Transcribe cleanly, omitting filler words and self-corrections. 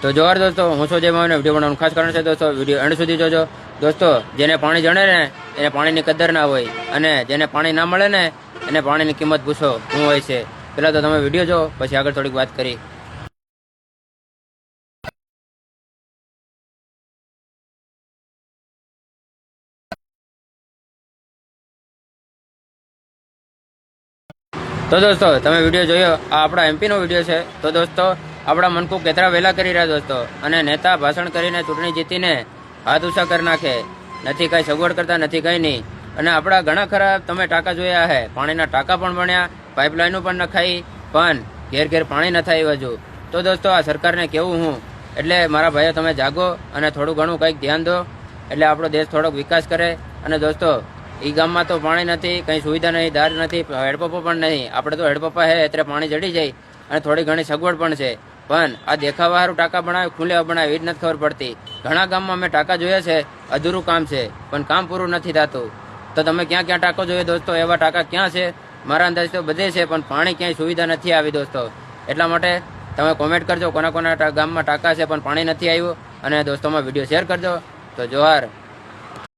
તો જોવાર દોસ્તો, હું સોજે માવીને વિડીયો બનાવવાનું ખાસ કારણ છે દોસ્તો, વિડીયો એન્ડ સુધી જોજો. દોસ્તો, જેને પાણી જણે ને એને પાણીની કદર ના હોય, અને જેને પાણી ના મળે ને એને પાણીની કિંમત પૂછો શું હોય છે. પહેલાં તો તમે વિડીયો જો, પછી આગળ થોડીક વાત કરી. તો દોસ્તો, તમે વિડીયો જોયો, આ આપણા એમપીનો વિડીયો છે. તો દોસ્તો, આપણા મનકુ કેતરા વહેલા કરી રહ્યા દોસ્તો, અને નેતા ભાષણ કરીને ચૂંટણી જીતીને હાથ ઊંચા કરી નાખે, નથી કાંઈ સગવડ કરતા, નથી કંઈ નહીં. અને આપણા ઘણા ખરા તમે ટાંકા જોયા છે, પાણીના ટાંકા પણ બન્યા, પાઇપલાઇનો પણ નખાઈ, પણ ઘેર ઘેર પાણી ન થાય હજુ. તો દોસ્તો, આ સરકારને કેવું હું, એટલે મારા ભાઈઓ તમે જાગો અને થોડું ઘણું કંઈક ધ્યાન દો, એટલે આપણો દેશ થોડોક વિકાસ કરે. અને દોસ્તો, એ ગામમાં તો પાણી નથી, કંઈ સુવિધા નહીં, દાર નથી, હેડપંપો પણ નહીં. આપણે તો હેડપંપા છે એટલે પાણી જડી જાય, અને થોડી ઘણી સગવડ પણ છે. પણ આ દેખાવા સારું ટાંકા બનાવે, ખુલ્લે બનાવે, એ જ નથી ખબર પડતી. ઘણા ગામમાં મેં ટાંકા જોયા છે, અધૂરું કામ છે, પણ કામ પૂરું નથી થતું. તો તમે ક્યાં ક્યાં ટાંકો જોઈએ દોસ્તો, એવા ટાંકા ક્યાં છે? મારા અંદાજ તો બધે છે, પણ પાણી ક્યાંય સુવિધા નથી આવી દોસ્તો. એટલા માટે તમે કોમેન્ટ કરજો કોના કોના ગામમાં ટાંકા છે પણ પાણી નથી આવ્યું, અને દોસ્તોમાં વિડીયો શેર કરજો. તો જોહાર.